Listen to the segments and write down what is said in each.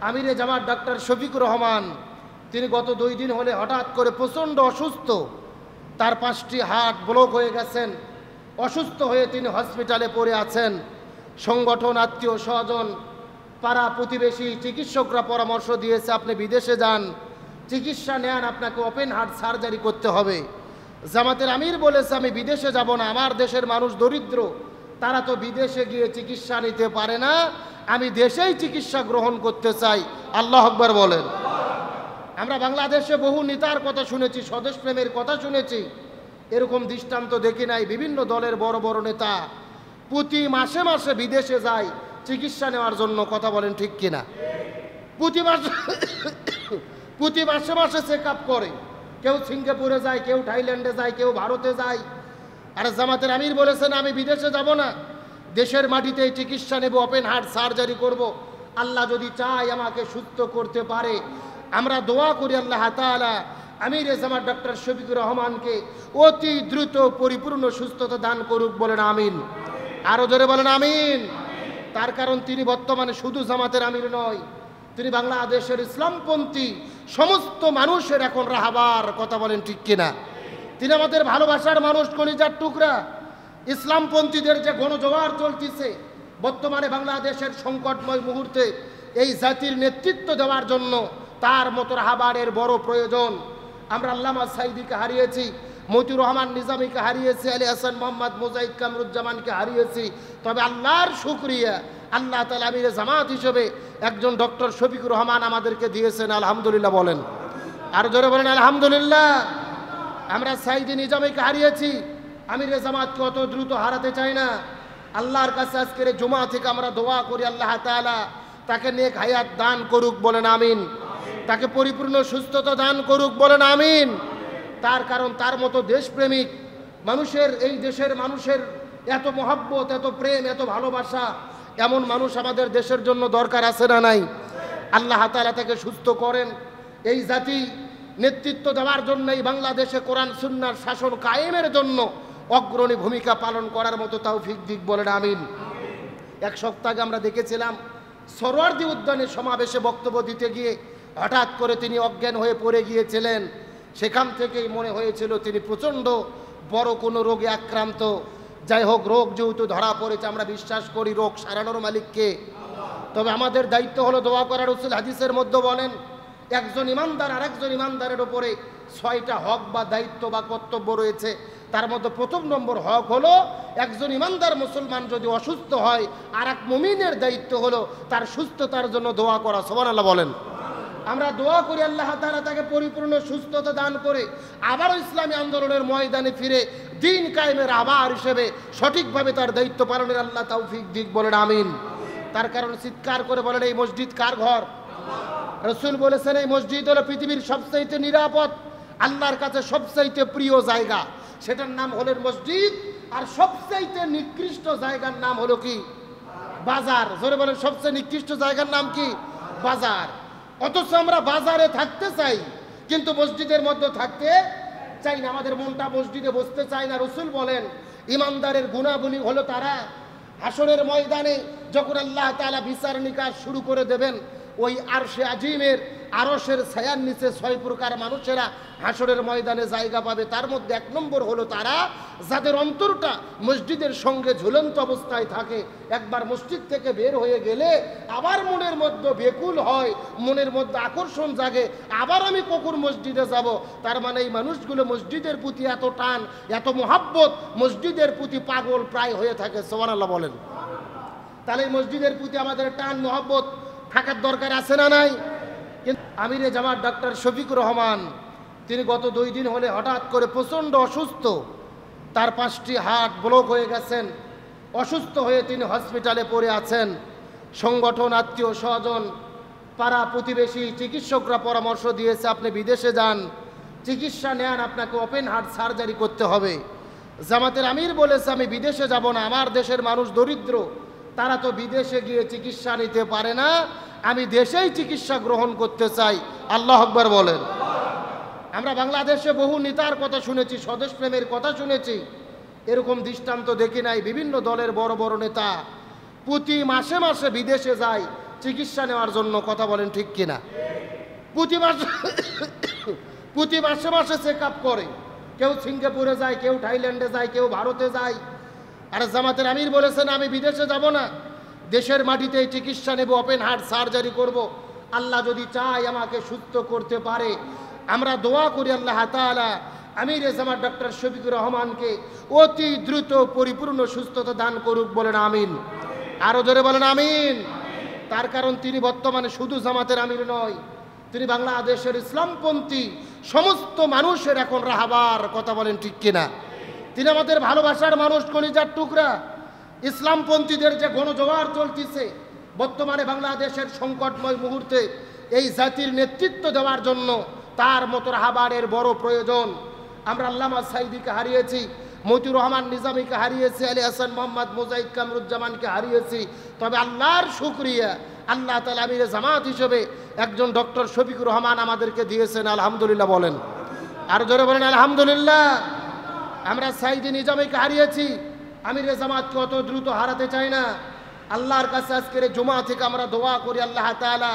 আমিরে জামাত ডাক্তার শফিকুর রহমান তিনি গত 2 দিন হলে হঠাৎ করে প্রচণ্ড অসুস্থ। তার 5টি হার্ট ব্লক হয়ে গেছেন। অসুস্থ হয়ে তিনি হসপিটালে পড়ে আছেন। সংগঠন, আত্মীয় স্বজন, পাড়া প্রতিবেশী, চিকিৎসকরা পরামর্শ দিয়েছে আপনি বিদেশে যান, চিকিৎসা নেন, আপনাকে ওপেন হার্ট সার্জারি করতে হবে। জামাতের আমির বলেছে আমি বিদেশে যাব না, আমার দেশের মানুষ দরিদ্র, তারা তো বিদেশে গিয়ে চিকিৎসা নিতে পারে না, আমি দেশেই চিকিৎসা গ্রহণ করতে চাই। আল্লাহ আকবার বলেন। আমরা বাংলাদেশে বহু নেতার কথা শুনেছি, স্বদেশপ্রেমের কথা শুনেছি, এরকম দৃষ্টান্ত দেখি নাই। বিভিন্ন দলের বড় বড় নেতা প্রতি মাসে মাসে বিদেশে যায় চিকিৎসা নেওয়ার জন্য। কথা বলেন ঠিক কিনা? প্রতি মাসে মাসে চেক আপ করে। কেউ সিঙ্গাপুরে যায়, কেউ থাইল্যান্ডে যায়, কেউ ভারতে যায়। আর জামাতের আমির বলেছেন আমি বিদেশে যাব না, দেশের মাটিতে চিকিৎসা নেব, ওপেন হার্ট সার্জারি করব। আল্লাহ যদি চায় আমাকে সুস্থ করতে পারে। আমরা দোয়া করি আল্লাহ তাআলা আমিরে জামাত ডক্টর শফিকুর রহমানকে অতি দ্রুত পরিপূর্ণ সুস্থতা দান করুক। বলেন আমিন। আরো জোরে বলেন আমিন। তার কারণ তিনি বর্তমানে শুধু জামাতের আমির নয়, তিনি বাংলাদেশের ইসলামপন্থী সমস্ত মানুষের এখন রাহবার। কথা বলেন ঠিক কিনা? তিনি আমাদের ভালোবাসার মানুষ, কলিজার টুকরা। ইসলামপন্থীদের যে গণজোয়ার চলতেছে বর্তমানে বাংলাদেশের সংকটময় মুহূর্তে, এই জাতির নেতৃত্ব দেওয়ার জন্য তার মতো রাহবারের বড় প্রয়োজন। আমরা আল্লামা সাইদিকে হারিয়েছি, মতিউর রহমান নিজামীকে হারিয়েছি, আলী হাসান মোহাম্মদ মুজাহিদ কামরুজ্জামানকে হারিয়েছি। তবে আল্লাহর শুকরিয়া, আল্লাহ তাআলা আমিরে জামাত হিসেবে একজন ডক্টর শফিকুর রহমান আমাদেরকে দিয়েছেন। আলহামদুলিল্লাহ বলেন। আর জোরে বলেন আলহামদুলিল্লাহ। আমরা সাইদি নিজামীকে হারিয়েছি, আমিরে জামাতকে অত দ্রুত হারাতে চাই না। আল্লাহর কাছে আজকের জুমা থেকে আমরা দোয়া করি আল্লাহ তাআলা তাকে নেক হায়াত দান করুক। বলেন আমিন। তাকে পরিপূর্ণ সুস্থতা দান করুক। বলেন আমিন। তার কারণ তার মতো দেশপ্রেমিক মানুষের, এই দেশের মানুষের এত মহব্বত, এত প্রেম, এত ভালোবাসা, এমন মানুষ আমাদের দেশের জন্য দরকার আছে না নাই? আল্লাহ তাআলা তাকে সুস্থ করেন। এই জাতি নেতৃত্ব দেওয়ার জন্য, এই বাংলাদেশে কোরআন সুন্নাহর শাসন কায়েমের জন্য অগ্রণী ভূমিকা পালন করার মতো তৌফিক দিক। বলেন আমিন। এক সপ্তাহ আগে আমরা দেখেছিলাম সরোয়ার্দী উদ্যানে সমাবেশে বক্তব্য দিতে গিয়ে হঠাৎ করে তিনি অজ্ঞান হয়ে পড়ে গিয়েছিলেন। সেখান থেকেই মনে হয়েছিল তিনি প্রচণ্ড বড় কোনো রোগে আক্রান্ত। যাই হোক, রোগ যেহেতু ধরা পড়েছে, আমরা বিশ্বাস করি রোগ সারানোর মালিককে। তবে আমাদের দায়িত্ব হলো দোয়া করার। রাসূল হাদিসের মধ্যে বলেন একজন ইমানদার আর একজন ইমানদারের ওপরে 6টা হক বা দায়িত্ব বা কর্তব্য রয়েছে। তার মধ্যে প্রথম নম্বর হক হলো একজন ইমানদার মুসলমান যদি অসুস্থ হয়, আর এক মুমিনের দায়িত্ব হলো তার সুস্থতার জন্য দোয়া করা। সুবহানাল্লাহ বলেন। আমরা দোয়া করি আল্লাহ তাআলা তাকে পরিপূর্ণ সুস্থতা দান করে আবারও ইসলামী আন্দোলনের ময়দানে ফিরে দিন কায়েমের আবার হিসেবে সঠিকভাবে তার দায়িত্ব পালনের আল্লাহ তৌফিক দিক। বলেন আমিন। তার কারণ চিৎকার করে বলেন এই মসজিদ কার ঘর? রাসূল বলেছেন এই মসজিদ হলো পৃথিবীর সবচাইতে নিরাপদ, আল্লাহর কাছে সবচাইতে প্রিয় জায়গা, সেটার নাম হলো মসজিদ। আর সবচাইতে নিকৃষ্ট জায়গার নাম হলো কি? বাজার। জোরে বলেন সবচেয়ে নিকৃষ্ট জায়গার নাম কি? বাজার। অথচ আমরা বাজারে থাকতে চাই কিন্তু মসজিদের মধ্যে থাকতে চাই না। আমাদের মনটা মসজিদে বসতে চায় না। রাসূল বলেন ইমানদারের গুণাবলী হলো তারা হাসরের ময়দানে যখন আল্লাহ তাআলা বিচার নিকাশ শুরু করে দেবেন, ওই আরশে আজিমের আরশের ছায়ার নিচে 6 প্রকার মানুষেরা হাসরের ময়দানে জায়গা পাবে। তার মধ্যে 1 নম্বর হলো তারা যাদের অন্তরটা মসজিদের সঙ্গে ঝুলন্ত অবস্থায় থাকে। একবার মসজিদ থেকে বের হয়ে গেলে আবার মনের মধ্যে বেকুল হয়, মনের মধ্যে আকর্ষণ জাগে, আবার আমি কখন মসজিদে যাব। তার মানে এই মানুষগুলো মসজিদের প্রতি এত টান, এত মহাব্বত, মসজিদের প্রতি পাগল প্রায় হয়ে থাকে। সুবহানাল্লাহ বলেন। তাহলে এই মসজিদের প্রতি আমাদের টান মহাব্বত থাকার দরকার আছে না নাই? কিন্তু আমিরে জামাত ডক্টর শফিকুর রহমান তিনি গত 2 দিন হলে হঠাৎ করে প্রচণ্ড অসুস্থ। তার 5টি হার্ট ব্লক হয়ে গেছেন। অসুস্থ হয়ে তিনি হসপিটালে পড়ে আছেন। সংগঠন, আত্মীয় স্বজন, পাড়া প্রতিবেশী, চিকিৎসকরা পরামর্শ দিয়েছে আপনি বিদেশে যান, চিকিৎসা নেন, আপনাকে ওপেন হার্ট সার্জারি করতে হবে। জামাতের আমির বলেছে আমি বিদেশে যাব না, আমার দেশের মানুষ দরিদ্র, তারা তো বিদেশে গিয়ে চিকিৎসা নিতে পারে না, আমি দেশেই চিকিৎসা গ্রহণ করতে চাই। আল্লাহু আকবার বলেন। আমরা বাংলাদেশে বহু নেতার কথা শুনেছি, স্বদেশপ্রেমের কথা শুনেছি, এরকম দৃষ্টান্ত দেখি নাই। বিভিন্ন দলের বড় বড় নেতা প্রতি মাসে মাসে বিদেশে যায় চিকিৎসা নেওয়ার জন্য। কথা বলেন ঠিক কিনা? প্রতি মাসে মাসে চেক আপ করে, কেউ সিঙ্গাপুরে যায়, কেউ থাইল্যান্ডে যায়, কেউ ভারতে যায়। আর জামাতের আমির বলেছেন আমি বিদেশে যাব না, দেশের মাটিতেই চিকিৎসা নেব, ওপেন হার্ট সার্জারি করব। আল্লাহ যদি চায় আমাকে সুস্থ করতে পারে। আমরা দোয়া করি আল্লাহ তাআলা আমির জামাত ডক্টর শফিকুর রহমানকে অতি দ্রুত পরিপূর্ণ সুস্থতা দান করুক। বলেন আমিন। আরো জোরে বলেন আমিন। তার কারণ তিনি বর্তমানে শুধু জামাতের আমির নয়, তিনি বাংলাদেশের ইসলামপন্থী সমস্ত মানুষের এখন রাহবার। কথা বলেন ঠিক কিনা? তিনি আমাদের ভালোবাসার মানুষ, কলিজার টুকরা। ইসলামপন্থীদের যে গণজোয়ার চলতেছে বর্তমানে বাংলাদেশের সংকটময় মুহূর্তে, এই জাতির নেতৃত্ব দেওয়ার জন্য তার মতো রাহবারের বড় প্রয়োজন। আমরা আল্লামা সাইদিকে হারিয়েছি, মতিউর রহমান নিজামীকে হারিয়েছি, আলী হাসান মোহাম্মদ মোজাহিদ কামরুজ্জামানকে হারিয়েছি। তবে আল্লাহর শুকরিয়া, আল্লাহ তাআলা আমির জামাত হিসেবে একজন ডক্টর শফিকুর রহমান আমাদেরকে দিয়েছেন। আলহামদুলিল্লাহ বলেন। আর জোরে বলেন আলহামদুলিল্লাহ। আমরা সাইদি নিজামীকে হারিয়েছি, আমির জামাতকে অত দ্রুত হারাতে চাই না। আল্লাহর কাছে আজকের জুমা থেকে আমরা দোয়া করি আল্লাহ তাআলা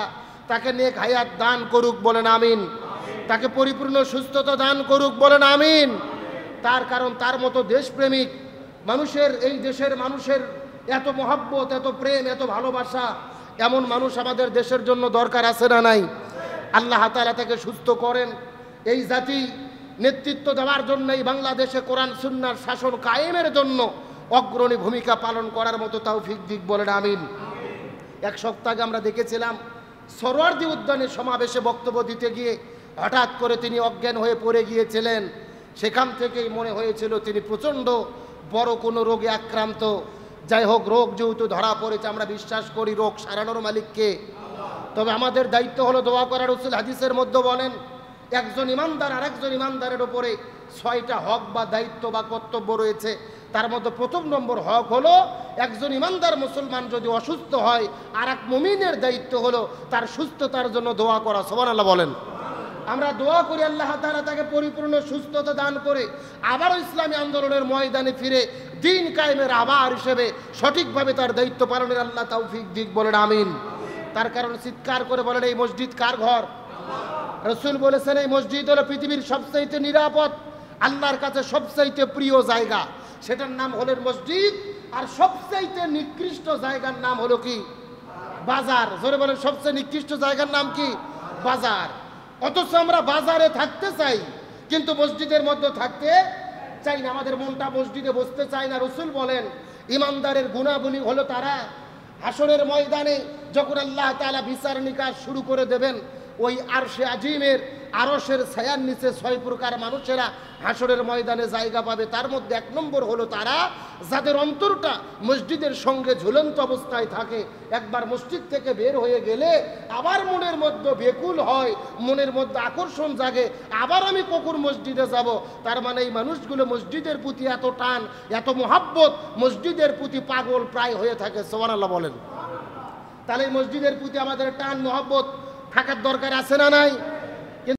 তাকে নেক হায়াত দান করুক। বলেন আমিন। তাকে পরিপূর্ণ সুস্থতা দান করুক। বলেন আমিন। তার কারণ তার মতো দেশপ্রেমিক মানুষের, এই দেশের মানুষের এত মহব্বত, এত প্রেম, এত ভালোবাসা, এমন মানুষ আমাদের দেশের জন্য দরকার আছে না নাই? আল্লাহ তাআলা তাকে সুস্থ করেন। এই জাতি নেতৃত্ব দেওয়ার জন্য, এই বাংলাদেশে কোরআন সুন্নাহর শাসন কায়েমের জন্য অগ্রণী ভূমিকা পালন করার মতো তৌফিক দিক। বলেন আমিন। এক সপ্তাহ আগে আমরা দেখেছিলাম সরোয়ার্দী উদ্যানে সমাবেশে বক্তব্য দিতে গিয়ে হঠাৎ করে তিনি অজ্ঞান হয়ে পড়ে গিয়েছিলেন। সেখান থেকেই মনে হয়েছিল তিনি প্রচণ্ড বড় কোনো রোগে আক্রান্ত। যাই হোক, রোগ যেহেতু ধরা পড়েছে, আমরা বিশ্বাস করি রোগ সারানোর মালিককে। তবে আমাদের দায়িত্ব হলো দোয়া করার। রাসূল হাদিসের মধ্যে বলেন একজন ইমানদার আর একজন ইমানদারের উপরে 6টা হক বা দায়িত্ব বা কর্তব্য রয়েছে। তার মধ্যে প্রথম নম্বর হক হলো একজন ইমানদার মুসলমান যদি অসুস্থ হয়, আর এক মুমিনের দায়িত্ব হলো তার সুস্থতার জন্য দোয়া করা। সুবহানাল্লাহ বলেন। আমরা দোয়া করি আল্লাহ তাআলা তাকে পরিপূর্ণ সুস্থতা দান করে আবারও ইসলামী আন্দোলনের ময়দানে ফিরে দিন কায়েমের আবার হিসেবে সঠিকভাবে তার দায়িত্ব পালনের আল্লাহ তৌফিক দিক। বলেন আমিন। তার কারণ চিৎকার করে বলেন এই মসজিদ কার ঘর? রাসূল বলেছেন এই মসজিদ হলো পৃথিবীর সবচাইতে নিরাপদ, আল্লাহর কাছে সবচাইতে প্রিয় জায়গা, সেটার নাম হলো মসজিদ। আর সবচাইতে নিকৃষ্ট জায়গার নাম হলো কি? বাজার। জোরে বলেন সবচেয়ে নিকৃষ্ট জায়গার নাম কি? বাজার। অথচ আমরা বাজারে থাকতে চাই কিন্তু মসজিদের মধ্যে থাকতে চাই না। আমাদের মনটা মসজিদে বসতে চায় না। রাসূল বলেন ইমানদারের গুণাবলী হলো তারা হাসরের ময়দানে যখন আল্লাহ তাআলা বিচার নিকাশ শুরু করে দেবেন, ওই আরশে আজিমের আরশের ছায়ার নিচে 6 প্রকার মানুষেরা হাসরের ময়দানে জায়গা পাবে। তার মধ্যে 1 নম্বর হলো তারা যাদের অন্তরটা মসজিদের সঙ্গে ঝুলন্ত অবস্থায় থাকে। একবার মসজিদ থেকে বের হয়ে গেলে আবার মনের মধ্যে বেকুল হয়, মনের মধ্যে আকর্ষণ জাগে, আবার আমি কখন মসজিদে যাব। তার মানে এই মানুষগুলো মসজিদের প্রতি এত টান, এত মহাব্বত, মসজিদের প্রতি পাগল প্রায় হয়ে থাকে। সুবহানাল্লাহ বলেন। তাহলে মসজিদের প্রতি আমাদের টান মহাব্বত থাকার দরকার আছে না নাই?